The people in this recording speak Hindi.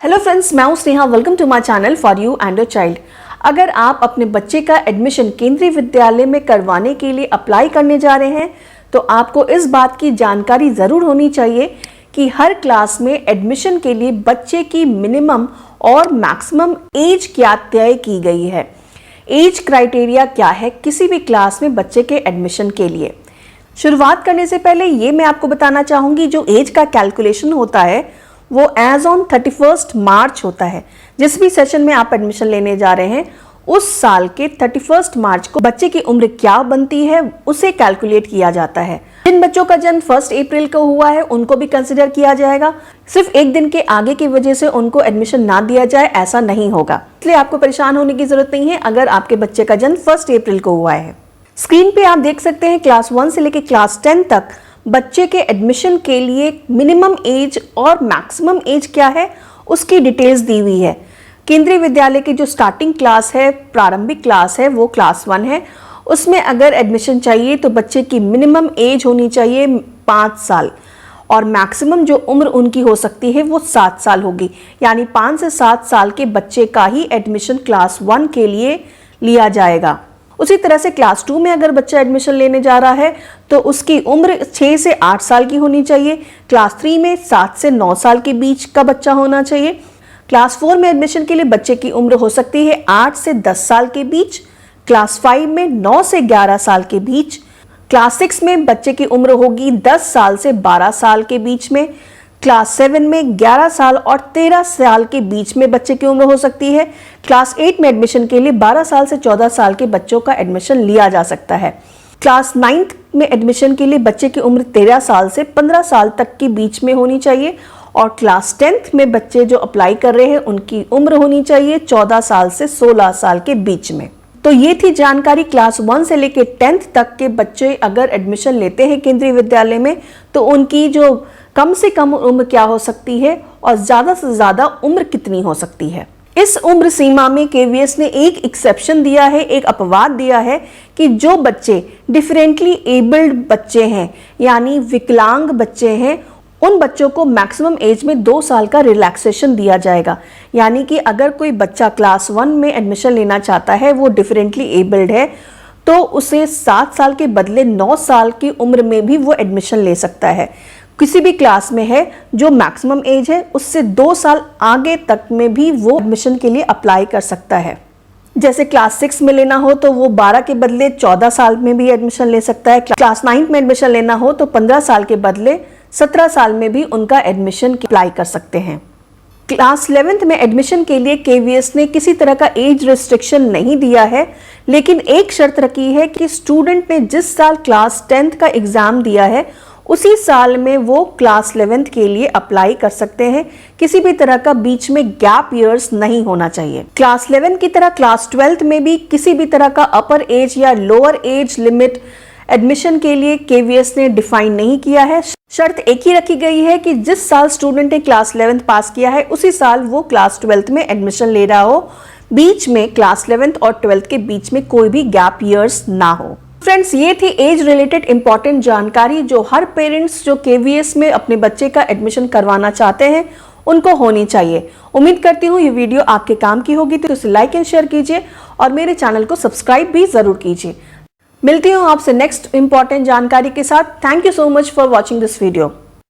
हेलो फ्रेंड्स, मैं हूं Sneha. Welcome to my channel for you and your child. अगर आप अपने बच्चे का एडमिशन केंद्रीय विद्यालय में करवाने के लिए अप्लाई करने जा रहे हैं तो आपको इस बात की जानकारी ज़रूर होनी चाहिए कि हर क्लास में एडमिशन के लिए बच्चे की मिनिमम और मैक्सिमम एज क्या तय की गई है। एज क्राइटेरिया क्या है किसी भी क्लास में बच्चे के एडमिशन के लिए। शुरुआत करने से पहले ये मैं आपको बताना चाहूँगी, जो एज का कैलकुलेशन होता है वो एज ऑन 31 मार्च होता है। जिस भी सेशन में आप एडमिशन लेने जा रहे हैं उस साल के 31 मार्च को बच्चे की उम्र क्या बनती है उसे कैलकुलेट किया जाता है। जिन बच्चों का जन्म 1 अप्रैल को हुआ है उनको भी कंसिडर किया जाएगा। सिर्फ एक दिन के आगे की वजह से उनको एडमिशन ना दिया जाए ऐसा नहीं होगा, इसलिए आपको परेशान होने की जरूरत नहीं है अगर आपके बच्चे का जन्म 1 अप्रैल को हुआ है। स्क्रीन पे आप देख सकते हैं क्लास 1 से लेकर क्लास 10 तक बच्चे के एडमिशन के लिए मिनिमम एज और मैक्सिमम एज क्या है उसकी डिटेल्स दी हुई है। केंद्रीय विद्यालय की जो स्टार्टिंग क्लास है, प्रारंभिक क्लास है, वो क्लास 1 है। उसमें अगर एडमिशन चाहिए तो बच्चे की मिनिमम एज होनी चाहिए 5 साल और मैक्सिमम जो उम्र उनकी हो सकती है वो 7 साल होगी। यानी 5 से 7 साल के बच्चे का ही एडमिशन क्लास 1 के लिए लिया जाएगा। उसी तरह से क्लास 2 में अगर बच्चा एडमिशन लेने जा रहा है तो उसकी उम्र 6 से 8 साल की होनी चाहिए। क्लास 3 में 7 से 9 साल के बीच का बच्चा होना चाहिए। क्लास 4 में एडमिशन के लिए बच्चे की उम्र हो सकती है 8 से 10 साल के बीच। क्लास 5 में 9 से 11 साल के बीच। क्लास 6 में बच्चे की उम्र होगी 10 साल से 12 साल के बीच में। क्लास 7 में 11 साल और 13 साल के बीच में बच्चे की उम्र हो सकती है। क्लास 8 में एडमिशन के लिए 12 साल से 14 साल के बच्चों का एडमिशन लिया जा सकता है। क्लास 9th में एडमिशन के लिए बच्चे की उम्र 13 साल से 15 साल तक के बीच में होनी चाहिए और क्लास 10th में बच्चे जो अप्लाई कर रहे हैं उनकी उम्र होनी चाहिए 14 साल से 16 साल के बीच में। तो ये थी जानकारी क्लास 1 से लेकर 10th तक के बच्चे अगर एडमिशन लेते हैं केंद्रीय विद्यालय में तो उनकी जो कम से कम उम्र क्या हो सकती है और ज़्यादा से ज़्यादा उम्र कितनी हो सकती है। इस उम्र सीमा में केवीएस ने एक एक्सेप्शन दिया है, एक अपवाद दिया है कि जो बच्चे डिफरेंटली एबल्ड बच्चे हैं यानी विकलांग बच्चे हैं उन बच्चों को मैक्सिमम एज में 2 साल का रिलैक्सेशन दिया जाएगा। यानी कि अगर कोई बच्चा क्लास 1 में एडमिशन लेना चाहता है, वो डिफरेंटली एबल्ड है, तो उसे 7 साल के बदले 9 साल की उम्र में भी वो एडमिशन ले सकता है। किसी भी क्लास में है जो मैक्सिमम एज है उससे 2 साल आगे तक में भी वो एडमिशन के लिए अप्लाई कर सकता है। जैसे क्लास 6 में लेना हो तो वो 12 के बदले 14 साल में भी एडमिशन ले सकता है। क्लास 9 में एडमिशन लेना हो तो 15 साल के बदले 17 साल में भी उनका एडमिशन अप्लाई कर सकते हैं। क्लास 11th में एडमिशन के लिए केवीएस ने किसी तरह का एज रिस्ट्रिक्शन नहीं दिया है, लेकिन एक शर्त रखी है कि स्टूडेंट ने जिस साल क्लास 10th का एग्जाम दिया है उसी साल में वो क्लास 11th के लिए अप्लाई कर सकते हैं। किसी भी तरह का बीच में गैप ईयर्स नहीं होना चाहिए। क्लास 11 की तरह क्लास 12th में भी किसी भी तरह का अपर एज या लोअर एज लिमिट एडमिशन के लिए केवीएस ने डिफाइन नहीं किया है। शर्त एक ही रखी गई है कि जिस साल स्टूडेंट ने क्लास 11th पास किया है उसी साल वो क्लास 12th में एडमिशन ले रहा हो। बीच में क्लास 11th और 12th के बीच में कोई भी गैप ईयर्स ना हो। फ्रेंड्स, ये थी एज रिलेटेड इंपॉर्टेंट जानकारी जो हर पेरेंट्स जो केवीएस में अपने बच्चे का एडमिशन करवाना चाहते हैं उनको होनी चाहिए। उम्मीद करती हूँ ये वीडियो आपके काम की होगी, तो इसे लाइक एंड शेयर कीजिए और मेरे चैनल को सब्सक्राइब भी जरूर कीजिए। मिलती हूँ आपसे नेक्स्ट इंपॉर्टेंट जानकारी के साथ। Thank you so much for watching this video.